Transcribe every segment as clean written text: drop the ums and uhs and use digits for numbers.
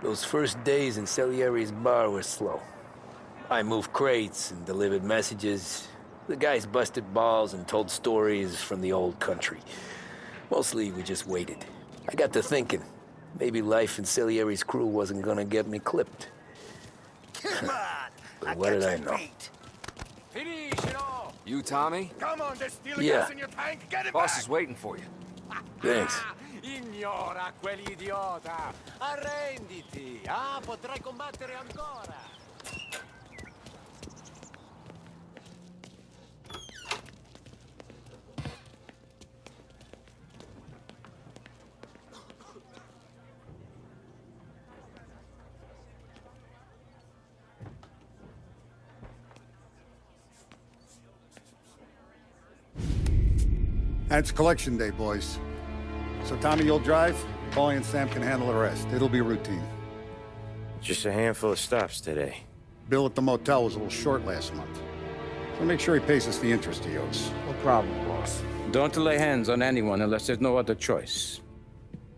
Those first days in Salieri's bar were slow. I moved crates and delivered messages. The guys busted balls and told stories from the old country. Mostly, we just waited. I got to thinking, maybe life in Salieri's crew wasn't gonna get me clipped. Come on! But what did I know? Finish it all! You, Tommy? Come on, there's steel Yeah. gas in your tank! Get it Boss back! is waiting for you. Thanks. Ignora quell'idiota! Arrenditi! Ah, potrai combattere ancora! And it's collection day, boys. So Tommy, you'll drive. Paulie and Sam can handle the rest. It'll be routine. Just a handful of stops today. Bill at the motel was a little short last month. So make sure he pays us the interest he owes. No problem, boss. Don't lay hands on anyone unless there's no other choice.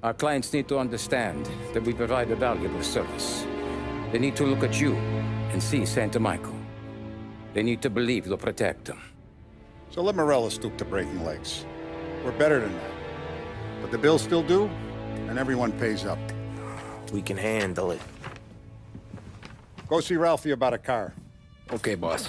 Our clients need to understand that we provide a valuable service. They need to look at you and see Santa Michael. They need to believe you'll protect them. So let Morella stoop to breaking legs. We're better than that. But the bill's still due, and everyone pays up. We can handle it. Go see Ralphie about a car. Okay, boss.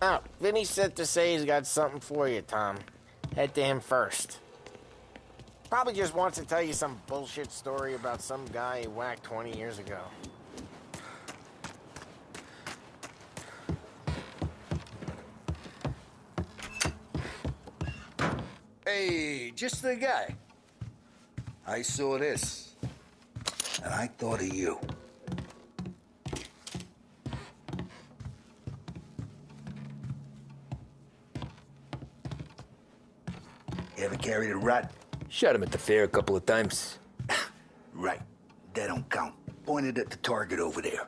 Oh, Vinny said to say he's got something for you, Tom. Head to him first. Probably just wants to tell you some bullshit story about some guy he whacked 20 years ago. Hey, just the guy. I saw this, and I thought of you. You ever carried a rat? Shot him at the fair a couple of times. Right. That don't count. Pointed at the target over there.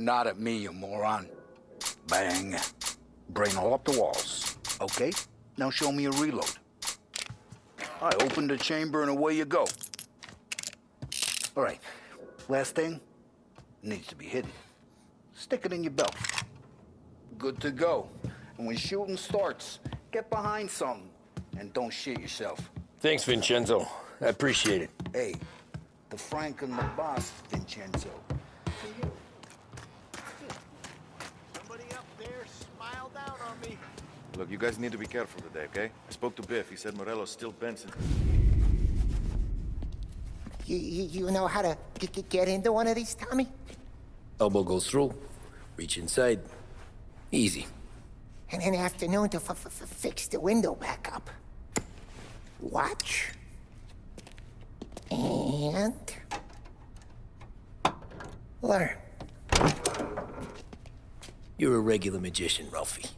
Not at me, you moron. Bang. Brain all up the walls. Okay? Now show me a reload. I opened the chamber and away you go. All right. Last thing. Needs to be hidden. Stick it in your belt. Good to go. And when shooting starts, get behind something. And don't shit yourself. Thanks, Vincenzo. I appreciate it. Hey, the Frank and the boss, Vincenzo. Somebody up there smiled down on me. Look, you guys need to be careful today, okay? I spoke to Biff. He said Morello's still Benson. You know how to get into one of these, Tommy? Elbow goes through. Reach inside. Easy. And an afternoon to fix the window back up. Watch. And... learn. You're a regular magician, Ralphie.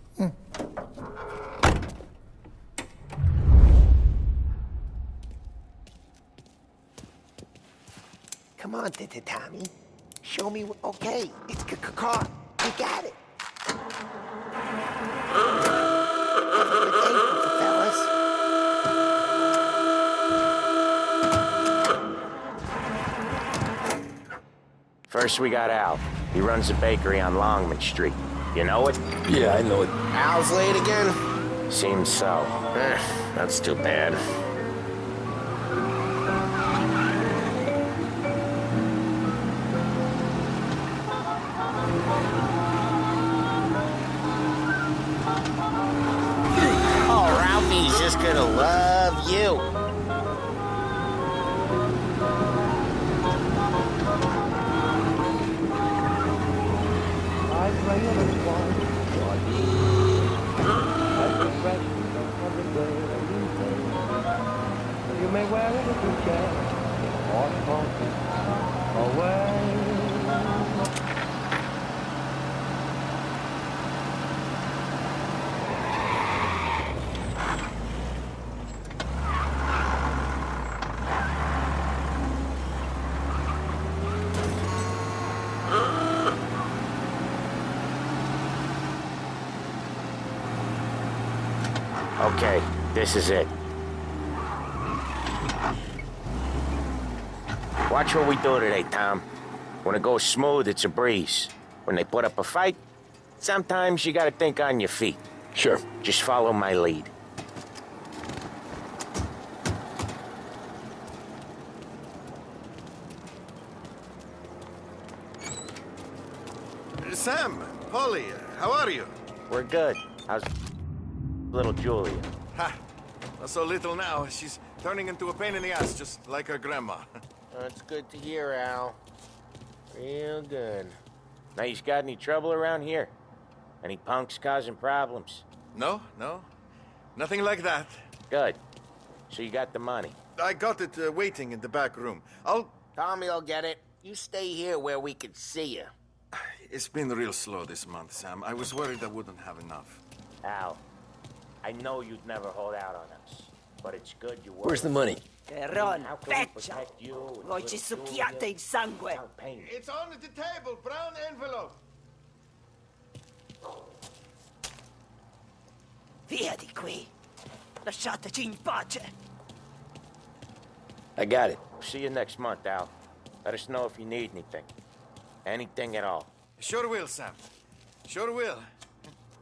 Come on, Tommy. Show me. Okay, it's caught. You got it. Have a good day, fellas. First we got Al. He runs a bakery on Longman Street. You know it? Yeah, I know it. Al's late again? Seems so. That's too bad. Oh, Ralphie's just gonna love you. You may wear it if you can, or toss it away. Okay, this is it. Watch what we do today, Tom. When it goes smooth, it's a breeze. When they put up a fight, sometimes you gotta think on your feet. Sure. Just follow my lead. Sam, Polly, how are you? We're good. How's little Julia? Ha! Not so little now. She's turning into a pain in the ass, just like her grandma. That's good to hear, Al. Real good. Now, you got any trouble around here? Any punks causing problems? No, no. Nothing like that. Good. So you got the money. I got it waiting in the back room. Tommy'll get it. You stay here where we can see you. It's been real slow this month, Sam. I was worried I wouldn't have enough. Al, I know you'd never hold out on us, but it's good you were. Where's the money? Ron, How can we feccia! protect you and Voci little succhiate Julia in sangue! without pain? It's on the table, brown envelope. Via di qui! Lasciateci in pace! I got it. See you next month, Al. Let us know if you need anything. Anything at all. Sure will, Sam. Sure will.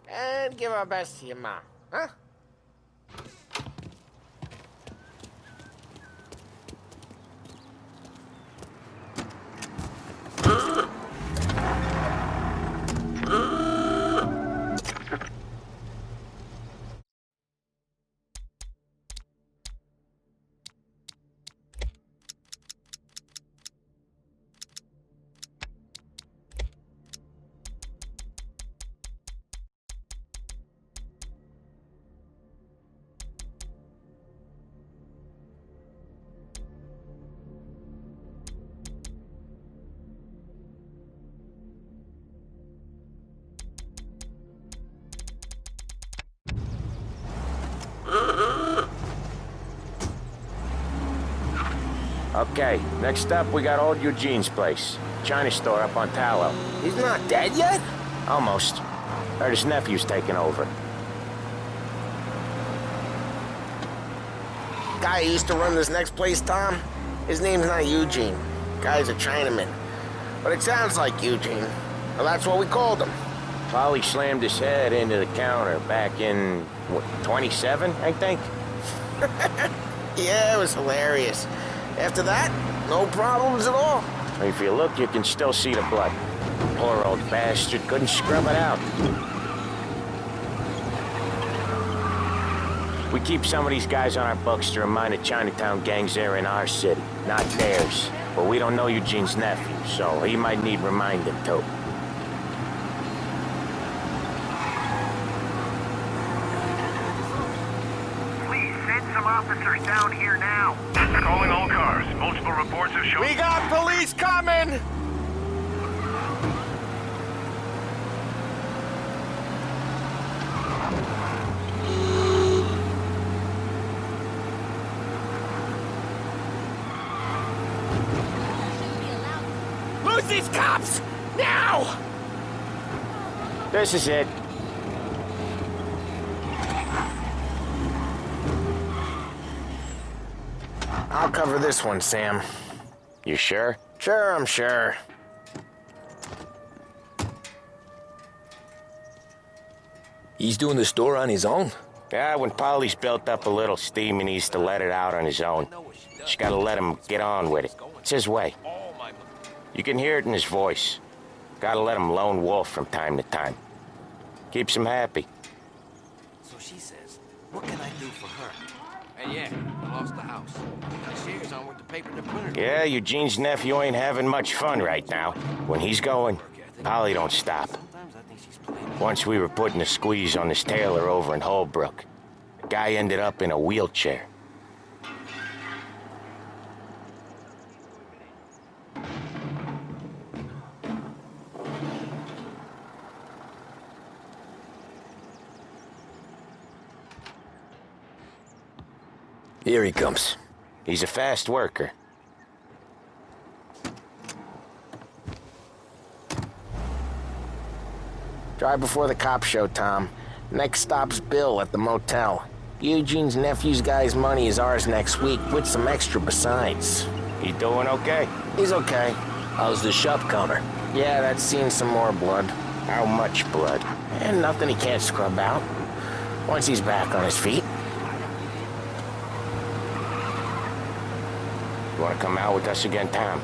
And give our best to your mom, huh? Okay, next up we got old Eugene's place. China store up on Tallow. He's not dead yet? Almost. Heard his nephew's taking over. Guy who used to run this next place, Tom? His name's not Eugene. Guy's a Chinaman. But it sounds like Eugene. Well, that's what we called him. Polly slammed his head into the counter back in, what, 27, I think? Yeah, it was hilarious. After that, no problems at all. If you look, you can still see the blood. Poor old bastard couldn't scrub it out. We keep some of these guys on our books to remind the Chinatown gangs they're in our city, not theirs. But we don't know Eugene's nephew, so he might need reminding too. Please send some officers down here now. Calling all cars. Multiple reports have shown... We got police coming! Lose these cops! Now! This is it. I'll cover this one, Sam. You sure? Sure, I'm sure. He's doing the store on his own? Yeah, when Polly's built up a little steam, he needs to let it out on his own. Just gotta let him get on with it. It's his way. You can hear it in his voice. Gotta let him lone wolf from time to time. Keeps him happy. So she says, what can I do for her? And yeah, I lost the house. The shares aren't worth the paper they're printed. Yeah, Eugene's nephew ain't having much fun right now. When he's going, Polly don't stop. Sometimes I think she's playing. Once we were putting a squeeze on this tailor over in Holbrook. The guy ended up in a wheelchair. Here he comes. He's a fast worker. Drive before the cops show, Tom. Next stop's Bill at the motel. Eugene's nephew's guy's money is ours next week, with some extra besides. He doing okay? He's okay. How's the shop counter? Yeah, that's seen some more blood. How much blood? And nothing he can't scrub out. Once he's back on his feet. You wanna come out with us again, Tom?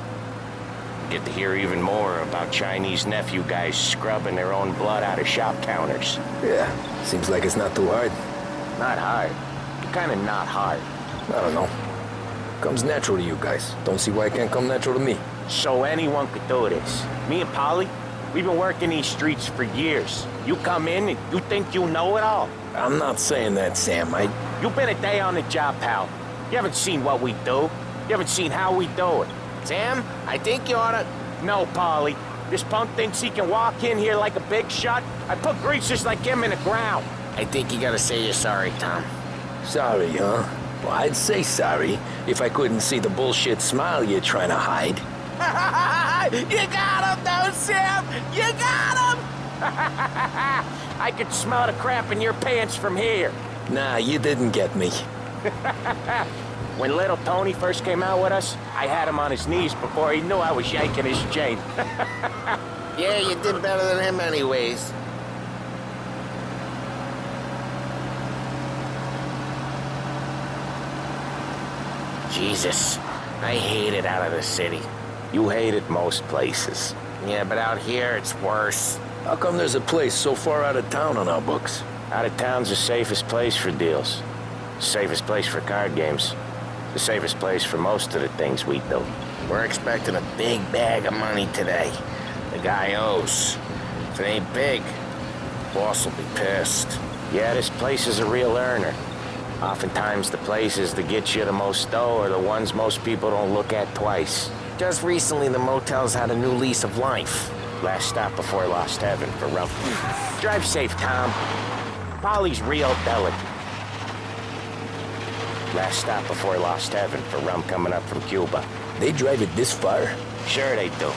Get to hear even more about Chinese nephew guys scrubbing their own blood out of shop counters. Yeah, seems like it's not too hard. Not hard. Kinda not hard. I don't know. Comes natural to you guys. Don't see why it can't come natural to me. So anyone could do this. Me and Polly, we've been working these streets for years. You come in and you think you know it all. I'm not saying that, Sam. You've been a day on the job, pal. You haven't seen what we do. You haven't seen how we do it. Sam, I think you oughta... No, Polly. This punk thinks he can walk in here like a big shot. I put greasers like him in the ground. I think you gotta say you're sorry, Tom. Sorry, huh? Well, I'd say sorry if I couldn't see the bullshit smile you're trying to hide. You got him, though, Sam! You got him! I could smell the crap in your pants from here. Nah, you didn't get me. When little Tony first came out with us, I had him on his knees before he knew I was yanking his chain. Yeah, you did better than him anyways. Jesus, I hate it out of the city. You hate it most places. Yeah, but out here, it's worse. How come there's a place so far out of town on our books? Out of town's the safest place for deals. Safest place for card games. The safest place for most of the things we do. We're expecting a big bag of money today. The guy owes. If it ain't big, boss will be pissed. Yeah, this place is a real earner. Oftentimes the places that get you the most dough are the ones most people don't look at twice. Just recently, the motel's had a new lease of life. Last stop before Lost Heaven for rum. Drive safe, Tom. Polly's real delicate. Last stop before Lost Heaven for rum coming up from Cuba. They drive it this far? Sure they do.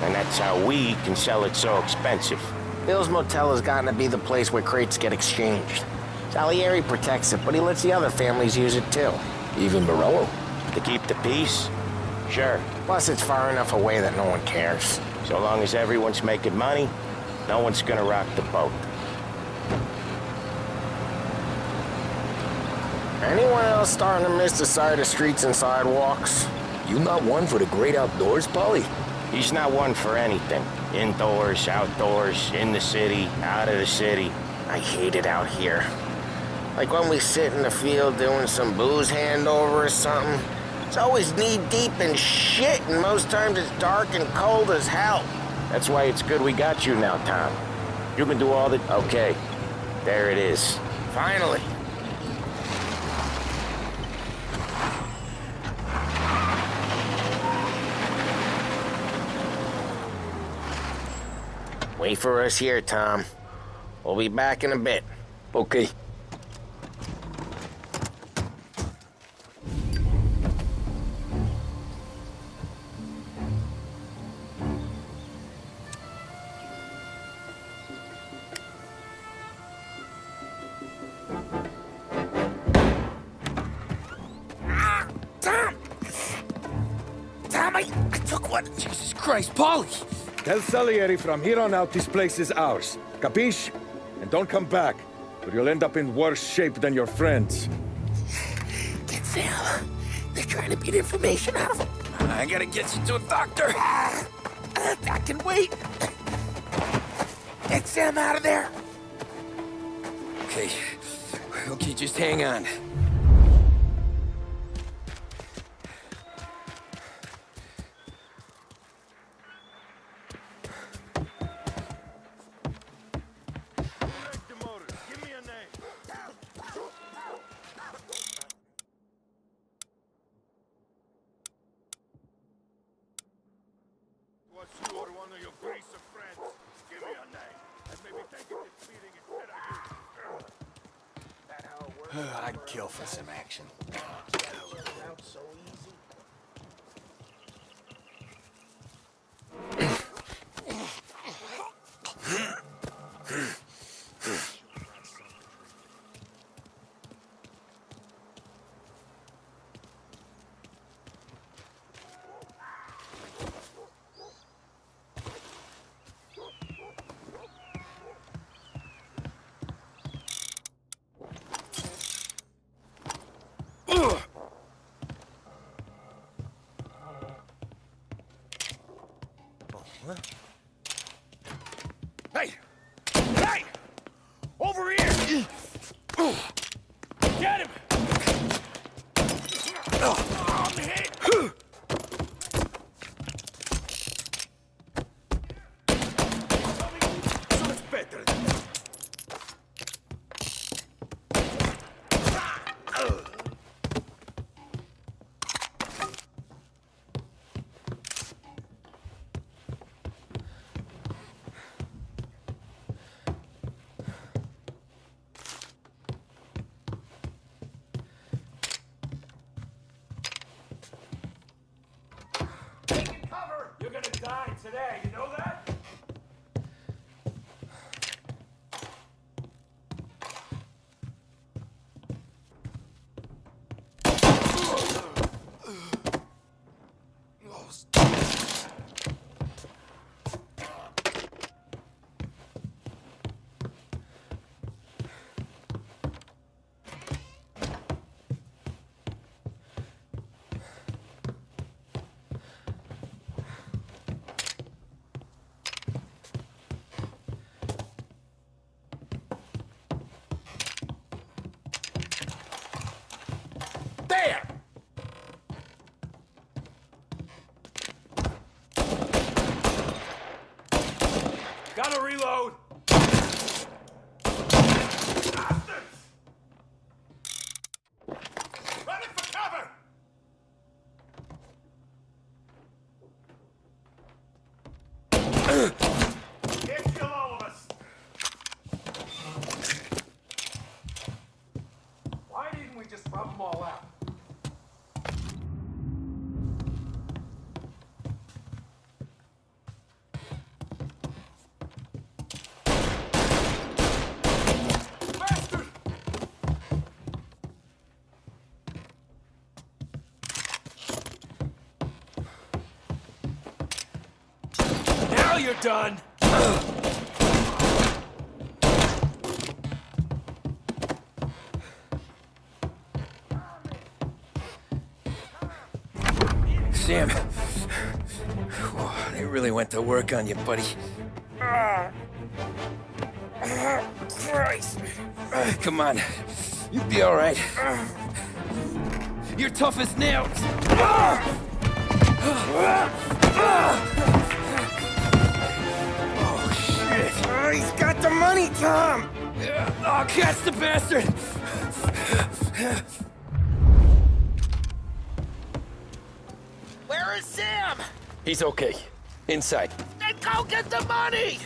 And that's how we can sell it so expensive. Bill's Motel has gotten to be the place where crates get exchanged. Salieri protects it, but he lets the other families use it too. Even Morello? To keep the peace? Sure. Plus, it's far enough away that no one cares. So long as everyone's making money, no one's gonna rock the boat. Anyone else starting to miss the side of streets and sidewalks? You not one for the great outdoors, Polly? He's not one for anything. Indoors, outdoors, in the city, out of the city. I hate it out here. Like when we sit in the field doing some booze handover or something. It's always knee-deep in shit, and most times it's dark and cold as hell. That's why it's good we got you now, Tom. You can do all the... Okay, there it is. Finally. Wait for us here, Tom. We'll be back in a bit. Okay. I took one. Jesus Christ, Polly! Tell Salieri from here on out this place is ours. Capiche? And don't come back, or you'll end up in worse shape than your friends. Get Sam. They're trying to beat information out of him. I gotta get you to a doctor. I can wait. Get Sam out of there. Okay. Okay, just hang on. I'd kill for some action. Hey! Hey! Over here! Get him! On the head! So much better. You're gonna die today, you know that? There! Gotta reload! Bastards! Running for cover! Can't kill all of us! Why didn't we just rub them all out? Bastard! Now you're done! Sam, they really went to work on you, buddy. Christ. Come on, you'll be all right. You're tough as nails. Oh, shit. Oh, he's got the money, Tom! Oh, catch the bastard! Where is Sam? He's okay. Inside. Then go get the money!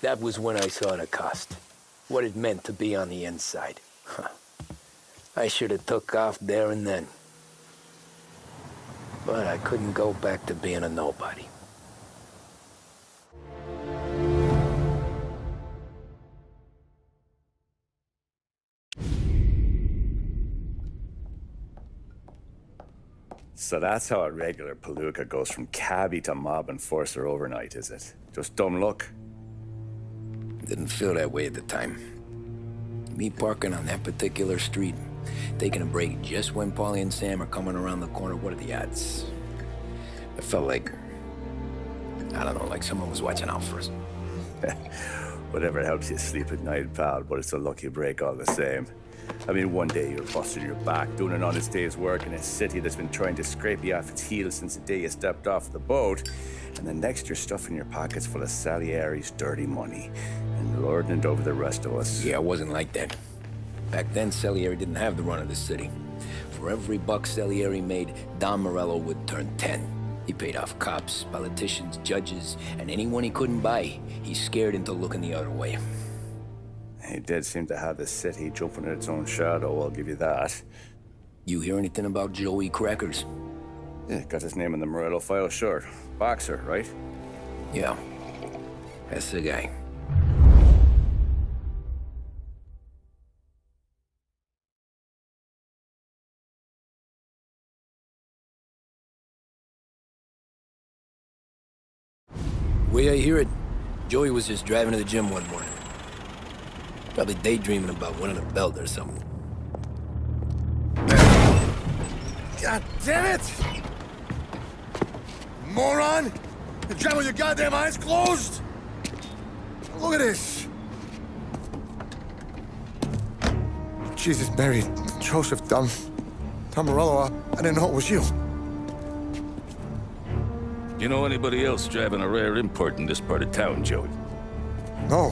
That was when I saw the cost. What it meant to be on the inside. Huh. I should have took off there and then. But I couldn't go back to being a nobody. So that's how a regular palooka goes from cabbie to mob enforcer overnight, is it? Just dumb luck? Didn't feel that way at the time. Me parking on that particular street, taking a break just when Paulie and Sam are coming around the corner, what are the odds? I felt like, I don't know, like someone was watching out for us. Whatever helps you sleep at night, pal, but it's a lucky break all the same. I mean, one day you're busting your back, doing an honest day's work in a city that's been trying to scrape you off its heels since the day you stepped off the boat, and the next you're stuffing your pockets full of Salieri's dirty money and lording it over the rest of us. Yeah, it wasn't like that. Back then, Salieri didn't have the run of the city. For every buck Salieri made, Don Morello would turn 10. He paid off cops, politicians, judges, and anyone he couldn't buy, he scared into looking the other way. He did seem to have the city jumping at its own shadow, I'll give you that. You hear anything about Joey Crackers? Yeah, got his name in the Morello file, sure. Boxer, right? Yeah, that's the guy. Way I hear it, Joey was just driving to the gym one morning. Probably daydreaming about winning a belt or something. God damn it! Moron! You're driving with your goddamn eyes closed! Look at this! Jesus, Mary, Joseph, Tom Morello, I didn't know it was you. You know anybody else driving a rare import in this part of town, Joey? No.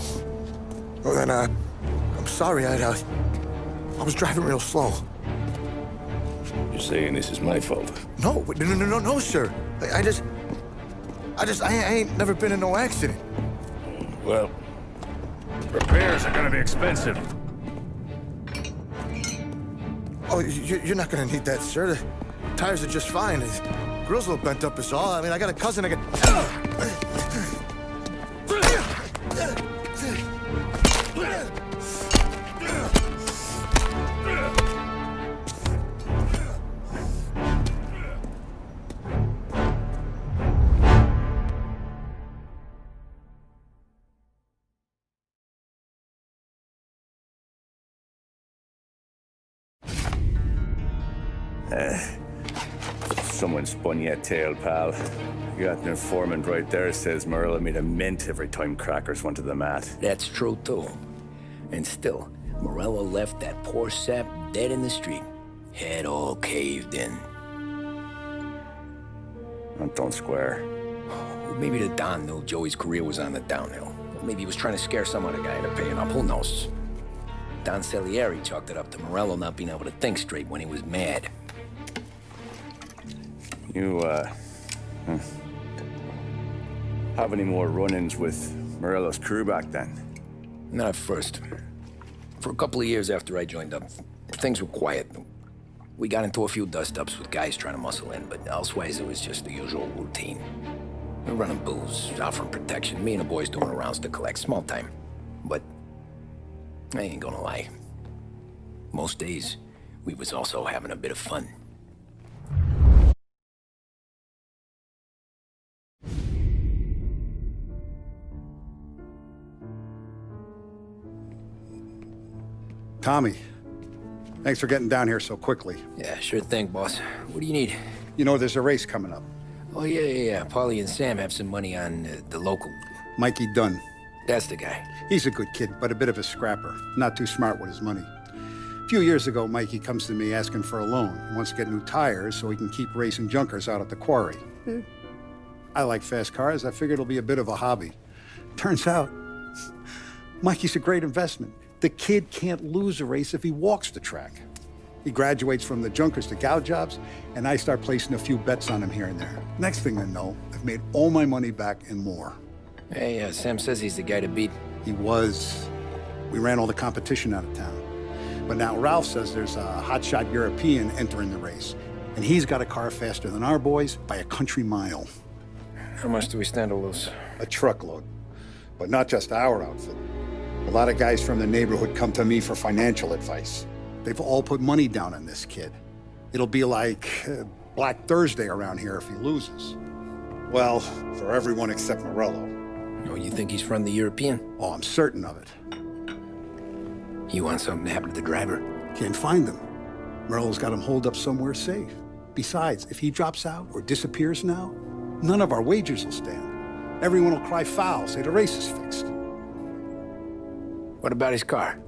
Well, then, I'm sorry, I was driving real slow. You're saying this is my fault? No, no, sir. I ain't never been in no accident. Well, repairs are gonna be expensive. Oh, you're not gonna need that, sir. The tires are just fine. The grill's a little bent up is all. I mean, I got a cousin I can... Someone spun you a tale, pal. You got an informant right there says Morello made a mint every time Crackers went to the mat. That's true, too. And still, Morello left that poor sap dead in the street. Head all caved in. Don't square. Maybe the Don knew Joey's career was on the downhill. Maybe he was trying to scare some other guy into paying up. Who knows? Don Salieri chalked it up to Morello not being able to think straight when he was mad. You, have any more run-ins with Morello's crew back then? Not at first. For a couple of years after I joined up, things were quiet. We got into a few dust-ups with guys trying to muscle in, but elsewise it was just the usual routine. We're running booze, offering protection, me and the boys doing rounds to collect, small time. But I ain't gonna lie. Most days, we was also having a bit of fun. Tommy, thanks for getting down here so quickly. Yeah, sure thing, boss. What do you need? You know, there's a race coming up. Oh, yeah. Paulie and Sam have some money on the local. Mikey Dunn. That's the guy. He's a good kid, but a bit of a scrapper. Not too smart with his money. A few years ago, Mikey comes to me asking for a loan. He wants to get new tires so he can keep racing junkers out at the quarry. I like fast cars. I figured it'll be a bit of a hobby. Turns out, Mikey's a great investment. The kid can't lose a race if he walks the track. He graduates from the junkers to gal jobs, and I start placing a few bets on him here and there. Next thing I know, I've made all my money back and more. Hey, Sam says he's the guy to beat. He was. We ran all the competition out of town. But now Ralph says there's a hotshot European entering the race. And he's got a car faster than our boys by a country mile. How much do we stand to lose? A truckload. But not just our outfit. A lot of guys from the neighborhood come to me for financial advice. They've all put money down on this kid. It'll be like Black Thursday around here if he loses. Well, for everyone except Morello. Oh, you think he's from the European? Oh, I'm certain of it. You want something to happen to the driver? Can't find him. Morello's got him holed up somewhere safe. Besides, if he drops out or disappears now, none of our wagers will stand. Everyone will cry foul, say the race is fixed. What about his car?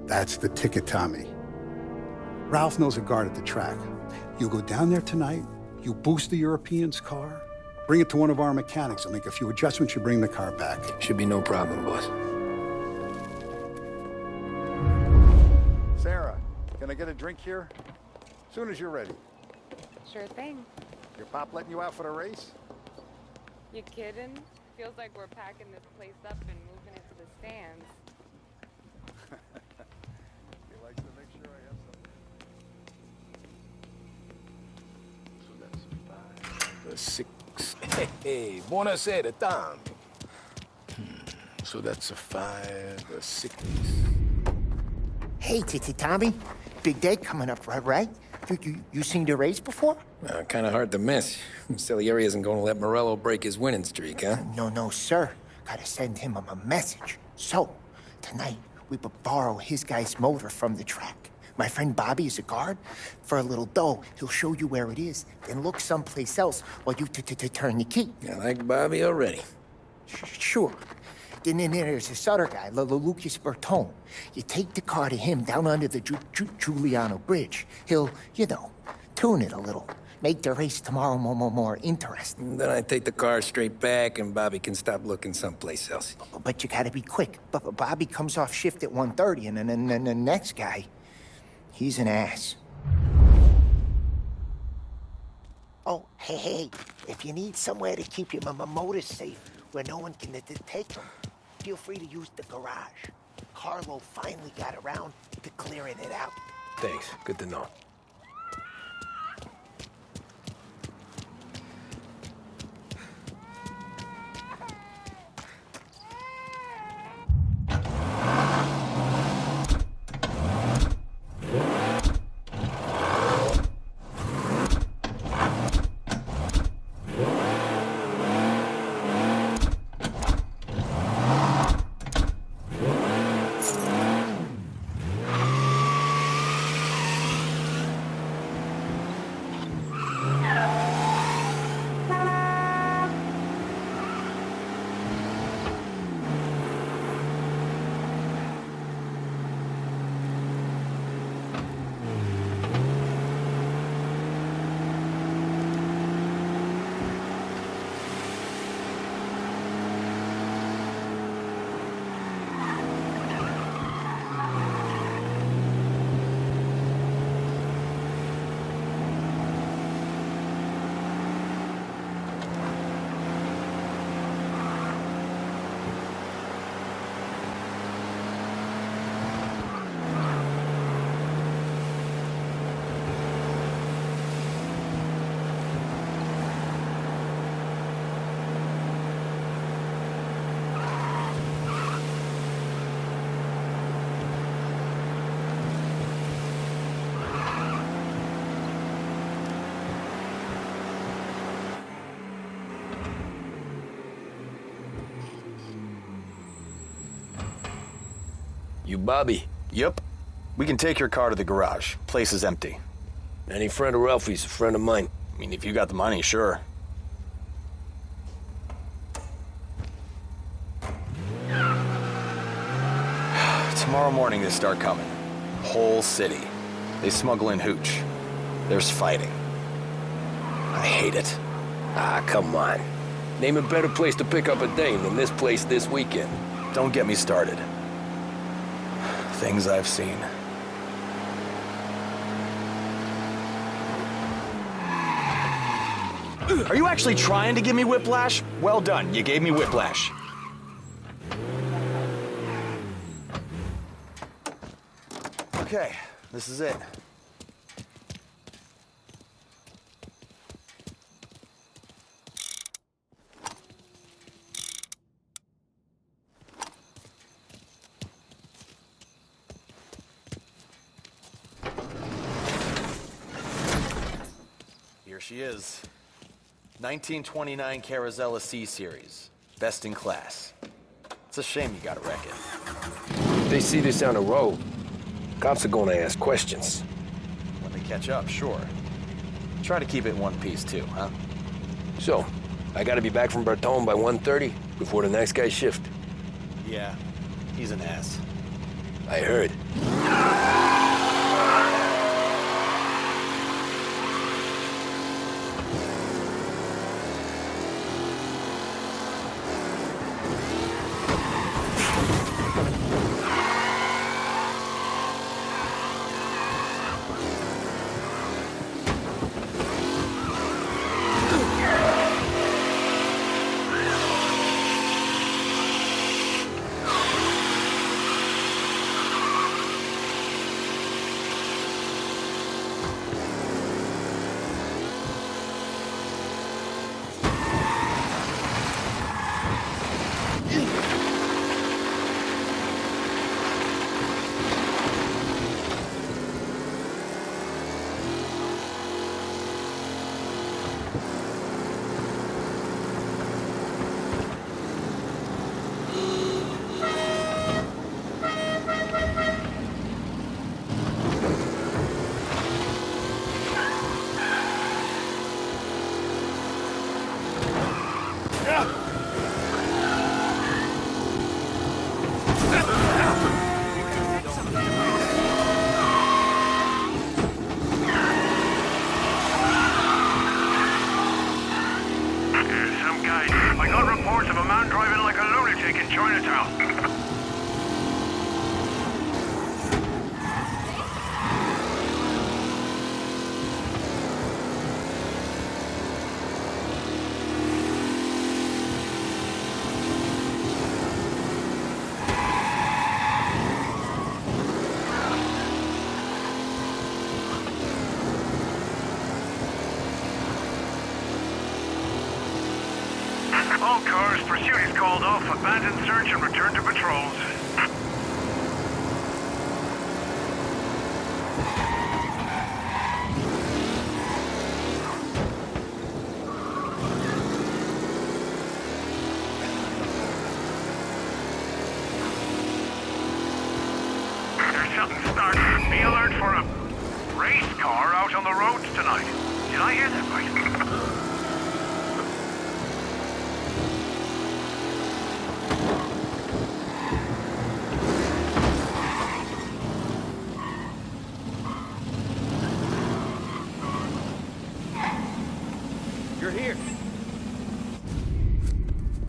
That's the ticket, Tommy. Ralph knows a guard at the track. You go down there tonight, you boost the European's car, bring it to one of our mechanics, and make a few adjustments, you bring the car back. Should be no problem, boss. Sarah, can I get a drink here? Soon as you're ready. Sure thing. Your pop letting you out for the race? You kidding? Feels like we're packing this place up and moving it to the stands. He likes to make sure I have something. So that's 5, the 6. Hey, buonasera, Tom. So that's a 5, a 6. Hey, Tommy. Big day coming up, right? You seen the race before? Kind of hard to miss. Salieri isn't going to let Morello break his winning streak, huh? No, sir. Gotta send him a message. So, tonight, we borrow his guy's motor from the track. My friend Bobby is a guard. For a little dough, he'll show you where it is, then look someplace else while you turn the key. I like Bobby already. Sure. Then there's this other guy, Lucas Bertone. You take the car to him down under the Giuliano Bridge. He'll, tune it a little. Make the race tomorrow more interesting. Then I take the car straight back and Bobby can stop looking someplace else. But you gotta be quick. But Bobby comes off shift at 1:30, and then the next guy, he's an ass. Oh, hey, if you need somewhere to keep your motor safe where no one can take them, feel free to use the garage. Carlo finally got around to clearing it out. Thanks. Good to know. You Bobby? Yep. We can take your car to the garage. Place is empty. Any friend of Ralphie's a friend of mine. I mean, if you got the money, sure. Tomorrow morning they start coming. Whole city. They smuggle in hooch. There's fighting. I hate it. Ah, come on. Name a better place to pick up a dame than this place this weekend. Don't get me started. Things I've seen. Are you actually trying to give me whiplash? Well done, you gave me whiplash. Okay, this is it. Here she is. 1929 Carazella C Series. Best in class. It's a shame you gotta wreck it. If they see this on the road, cops are gonna ask questions. When they catch up, sure. Try to keep it in one piece too, huh? So, I gotta be back from Bertone by 1:30 before the next guy's shift. Yeah, he's an ass. I heard. I got reports of a man driving like a lunatic in Chinatown. All cars, pursuit is called off, abandon search and return to patrols. There's something starting. Be alert for a race car out on the roads tonight. Did I hear that right? You're here.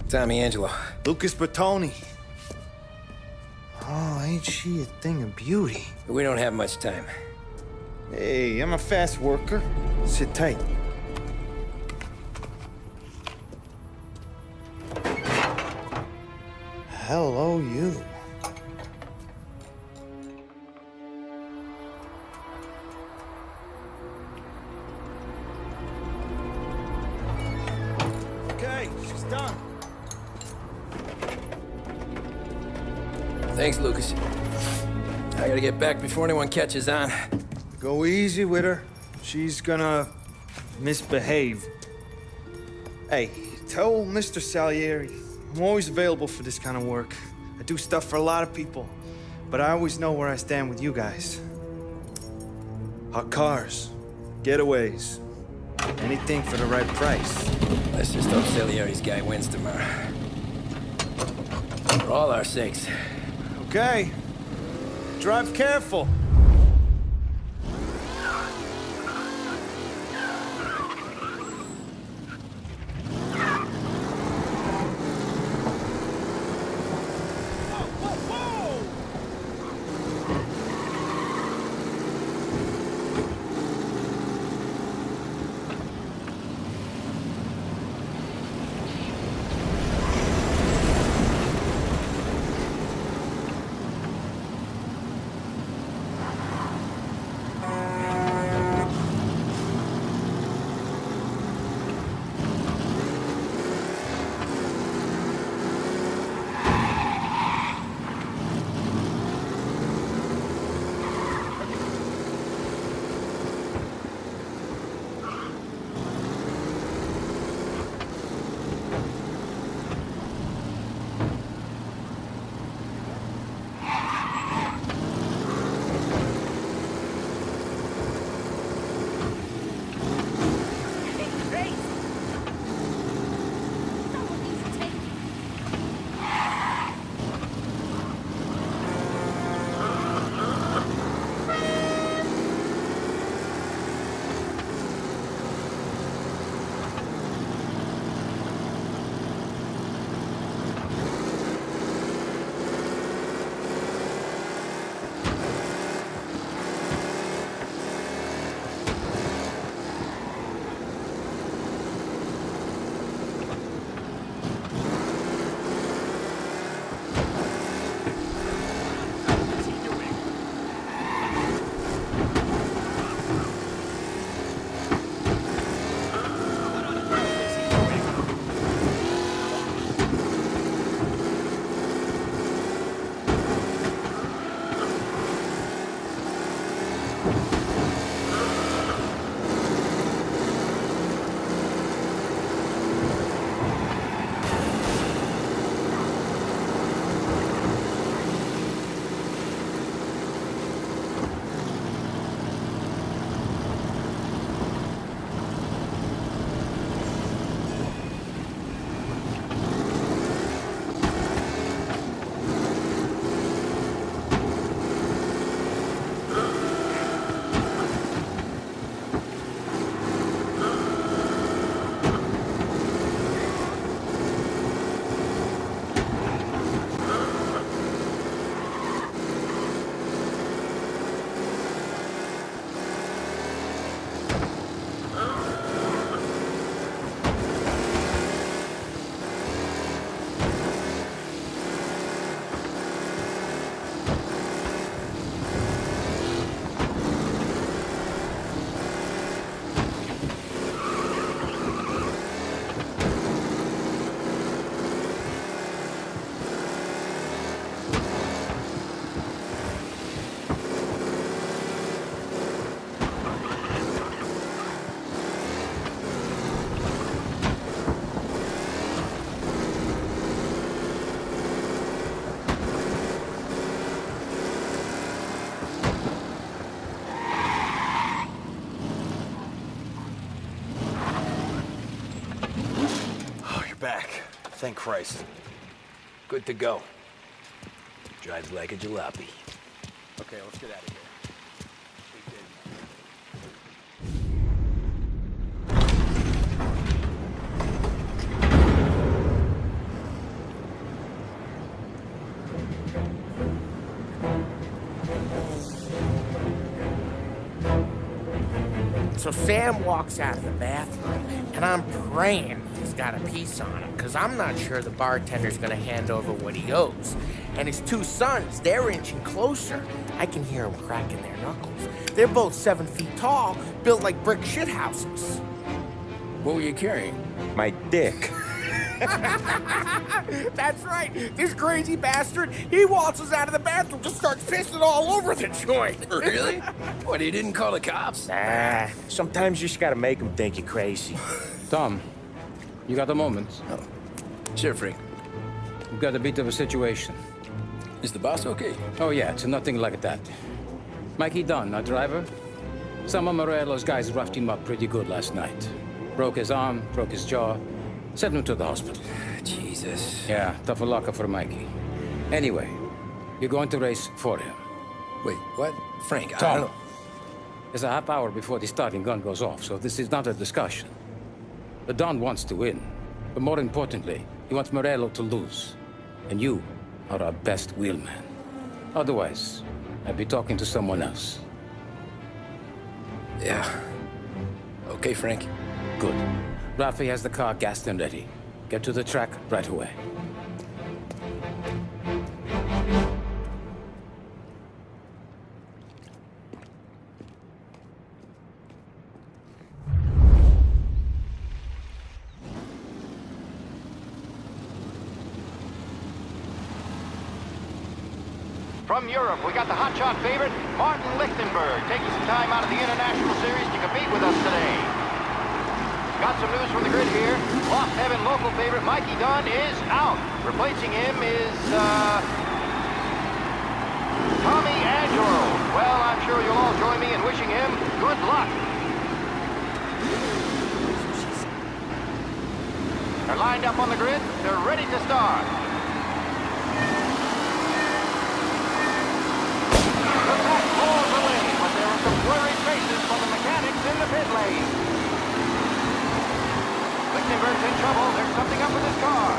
Tommy Angelo. Lucas Bertoni. Oh, ain't she a thing of beauty? We don't have much time. Hey, I'm a fast worker. Sit tight. Hello, you. Okay, she's done. Thanks, Lucas. I gotta get back before anyone catches on. Go easy with her. She's gonna misbehave. Hey, tell Mr. Salieri I'm always available for this kind of work. I do stuff for a lot of people, but I always know where I stand with you guys. Hot cars, getaways, anything for the right price. Let's just hope Salieri's guy wins tomorrow. For all our sakes. Okay. Drive careful. You're back. Thank Christ. Good to go. Drives like a jalopy. Okay, let's get out of here. So Sam walks out of the bathroom, and I'm praying he's got a piece on him, because I'm not sure the bartender's gonna hand over what he owes. And his two sons, they're inching closer. I can hear them cracking their knuckles. They're both 7 feet tall, built like brick shithouses. What were you carrying? My dick. That's right. This crazy bastard, he waltzes out of the bathroom, just starts pissing all over the joint. Really? What, he didn't call the cops? Nah, sometimes you just gotta make them think you're crazy. Tom, you got a moment? Oh. Sure, Frank. We've got a bit of a situation. Is the boss okay? Oh yeah, it's nothing like that. Mikey Dunn, our driver. Some of Morello's guys roughed him up pretty good last night. Broke his arm, broke his jaw. Sent him to the hospital. Jesus. Yeah, tough luck for Mikey. Anyway, you're going to race for him. Wait, what? Frank, I Tom, don't know. it's a half hour before the starting gun goes off, so this is not a discussion. The Don wants to win, but more importantly, he wants Morello to lose. And you are our best wheelman. Otherwise, I'd be talking to someone else. Yeah. Okay, Frank. Good. Rafi has the car gassed and ready. Get to the track right away. From Europe, we got the hotshot favorite, Martin Lichtenberg, taking some time out of the International Series to compete with us today. Got some news from the grid here. Lost Heaven local favorite Mikey Dunn is out. Replacing him is, Tommy Angelo. Well, I'm sure you'll all join me in wishing him good luck. They're lined up on the grid. They're ready to start. The pack rolls away, but there are some worried faces for the mechanics in the pit lane. Lichtenberg's in trouble. There's something up with his car.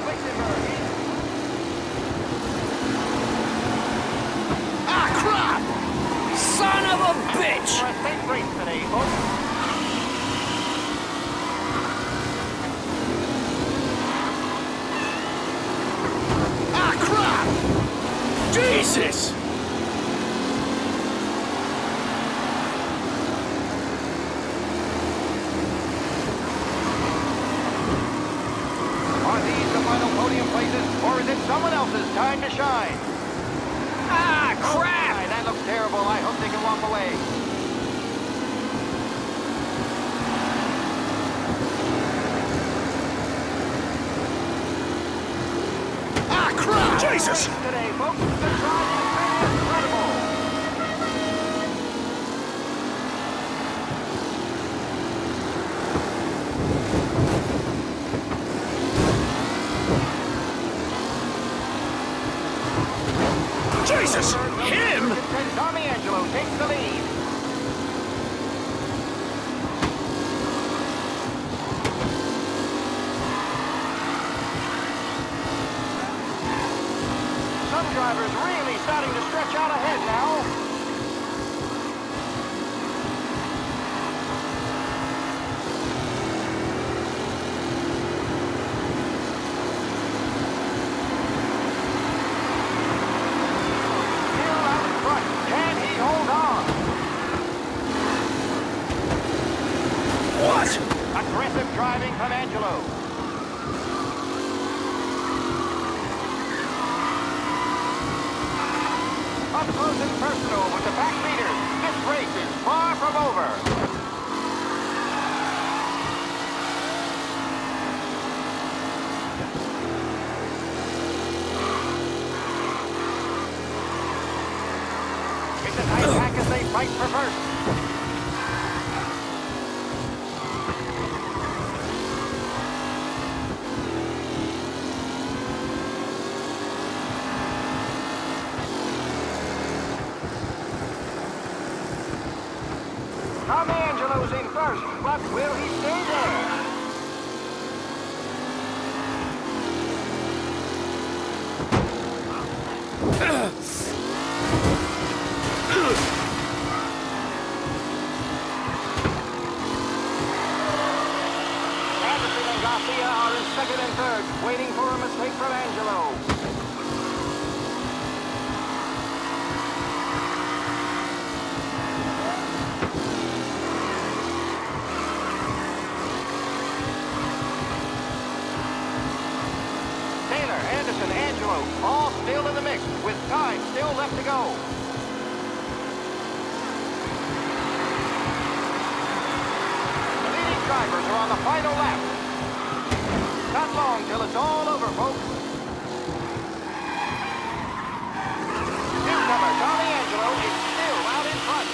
Lichtenberg. Ah, crap! Son of a bitch! For a safe race today, folks. Ah, crap! Jesus! Or is it someone else's time to shine? Ah, crap! Oh, that looks terrible. I hope they can walk away. Ah, crap! Jesus! Today, folks, the driving has been incredible. Jesus! Him? Tommy Angelo takes the lead. Some drivers really starting to stretch out ahead now. Aggressive driving from Angelo. Up close and personal with the back leaders. This race is far from over. It's a tight pack as they fight for first. Mafia are in second and third, waiting for a mistake from Angelo. Taylor, Anderson, Angelo, all still in the mix, with time still left to go. Drivers are on the final lap. Not long till it's all over, folks. Newcomer Tommy Angelo is still out in front.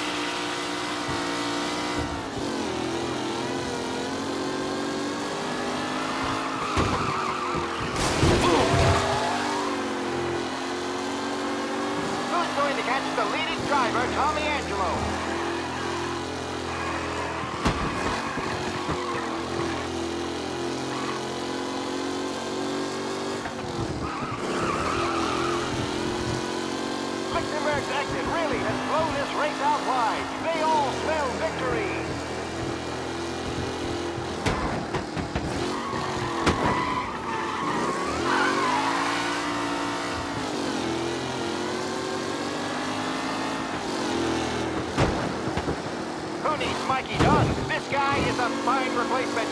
Who's going to catch the leading driver, Tommy Angelo? Exit really has blown this race out wide. They all smell victory. Who needs Mikey Dunn? This guy is a fine replacement.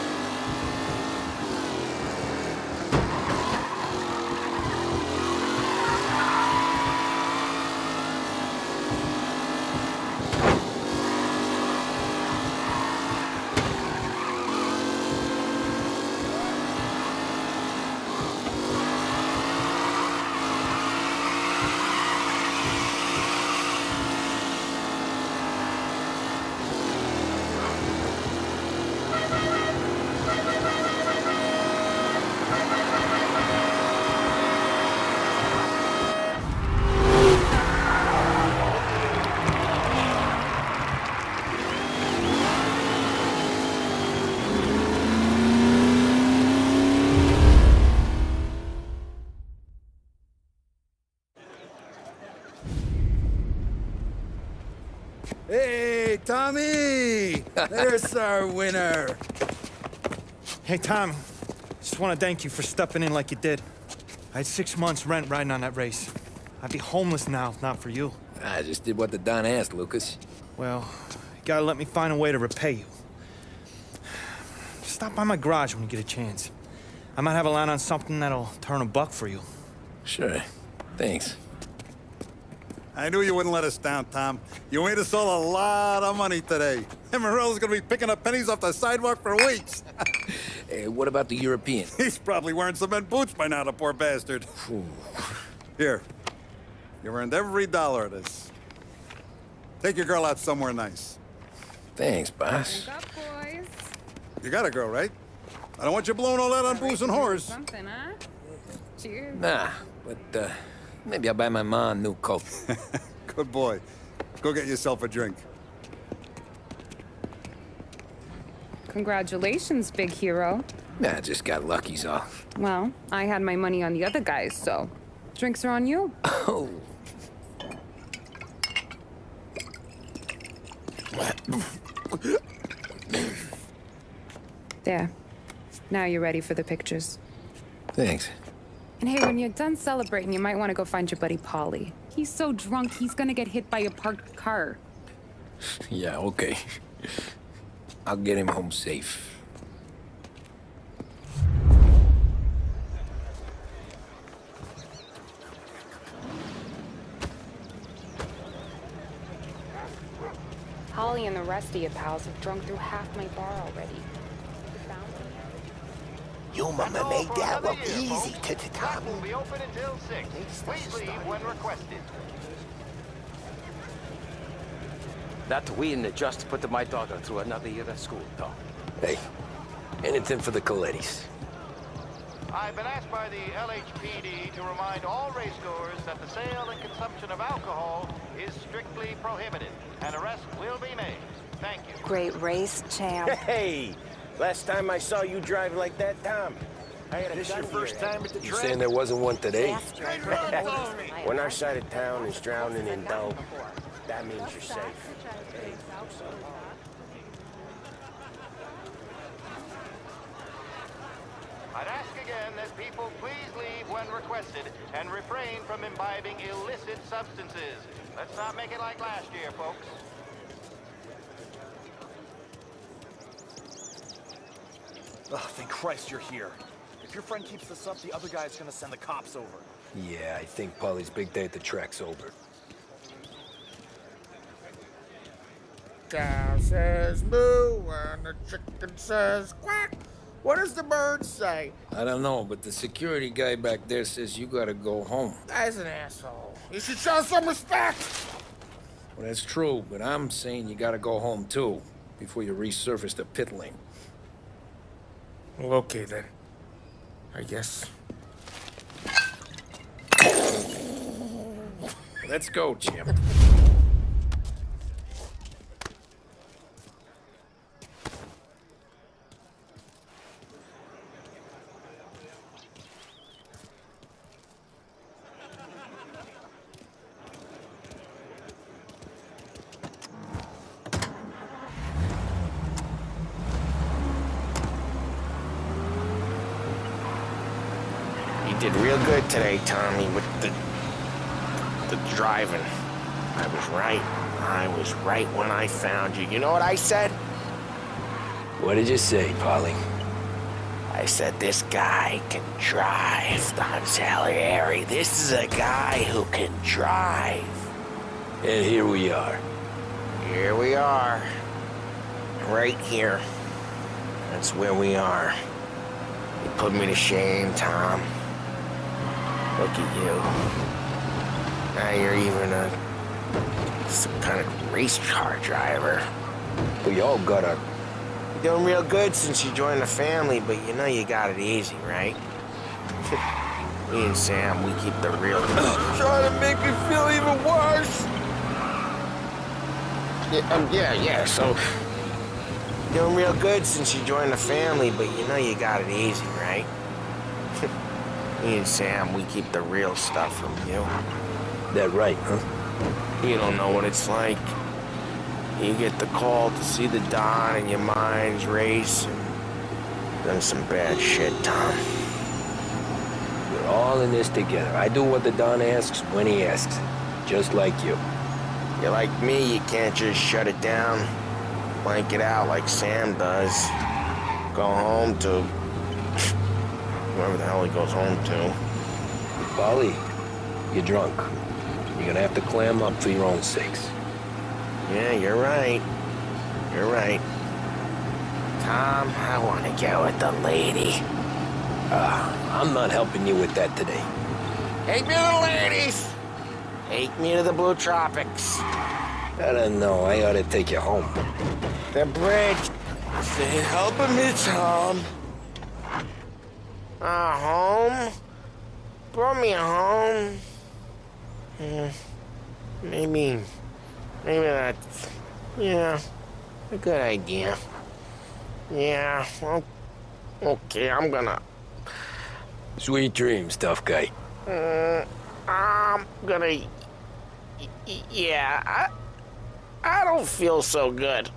Hey, Tommy! There's our winner. Hey, Tommy. Just want to thank you for stepping in like you did. I had 6 months rent riding on that race. I'd be homeless now if not for you. I just did what the Don asked, Lucas. Well, you gotta let me find a way to repay you. Stop by my garage when you get a chance. I might have a line on something that'll turn $1 for you. Sure. Thanks. I knew you wouldn't let us down, Tom. You made us all a lot of money today. And Morello's gonna be picking up pennies off the sidewalk for weeks. Hey, what about the European? He's probably wearing cement boots by now, the poor bastard. Here. You earned every dollar of this. Take your girl out somewhere nice. Thanks, boss. Wake up, boys. You got a girl, right? I don't want you blowing all that on booze and whores. Something, huh? Cheers. Nah, but, maybe I'll buy my mom a new coat. Good boy. Go get yourself a drink. Congratulations, big hero. Nah, just got lucky's all. Well, I had my money on the other guys, so drinks are on you. Oh. There. Now you're ready for the pictures. Thanks. And hey, when you're done celebrating, you might want to go find your buddy Paulie. He's so drunk, he's gonna get hit by a parked car. Yeah, okay. I'll get him home safe. Holly and the rest of your pals have drunk through half my bar already. Your mama made that look easy to the Tommy. Will be open until 6. Please leave when requested. That we and just put my daughter through another year at school, Tom. Hey, anything for the Colettis. I've been asked by the LHPD to remind all racegoers that the sale and consumption of alcohol is strictly prohibited. An arrest will be made. Thank you. Great race, champ. Hey! Last time I saw you drive like that, Tom. I had This your first time at the You track? saying there wasn't one today? When our side of town is drowning in dough, that means you're safe. I'd ask again that people please leave when requested and refrain from imbibing illicit substances. Let's not make it like last year, folks. Oh, thank Christ you're here. If your friend keeps this up, the other guy's gonna send the cops over. Yeah, I think Polly's big day at the track's over. Cow says moo and the chicken says quack. What does the bird say? I don't know, but the security guy back there says you gotta go home. Guy's an asshole. You should show some respect. Well, that's true, but I'm saying you gotta go home too, before you resurface the pit lane. Well, okay then. I guess. Let's go, champ. You did real good today, Tommy, with the driving. I was right. I was right when I found you. You know what I said? What did you say, Polly? I said this guy can drive, Don Salieri. This is a guy who can drive. And here we are. Here we are. Right here. That's where we are. You put me to shame, Tom. Look at you. Now you're even some kind of race car driver. We all got our... You're doing real good since you joined the family, but you know you got it easy, right? Me and Sam, we keep the real... Trying to make me feel even worse! Yeah, so... You're doing real good since you joined the family, but you know you got it easy, right? Me and Sam, we keep the real stuff from you. That right, huh? You don't know what it's like. You get the call to see the Don and your mind's race, and then some bad shit, Tom. We're all in this together. I do what the Don asks when he asks. Just like you. You're like me, you can't just shut it down, blank it out like Sam does. Go home to... whoever the hell he goes home to. Polly, you're drunk. You're gonna have to clam up for your own sakes. Yeah, you're right. You're right. Tom, I want to get with the lady. I'm not helping you with that today. Take me to the ladies! Take me to the Blue Tropics. I don't know. I ought to take you home. The bridge. Say, helping me, Tom. Home? Brought me home. Maybe that's, yeah, a good idea. Yeah, well, okay, I'm gonna... Sweet dreams, tough guy. I'm gonna... Yeah, I don't feel so good.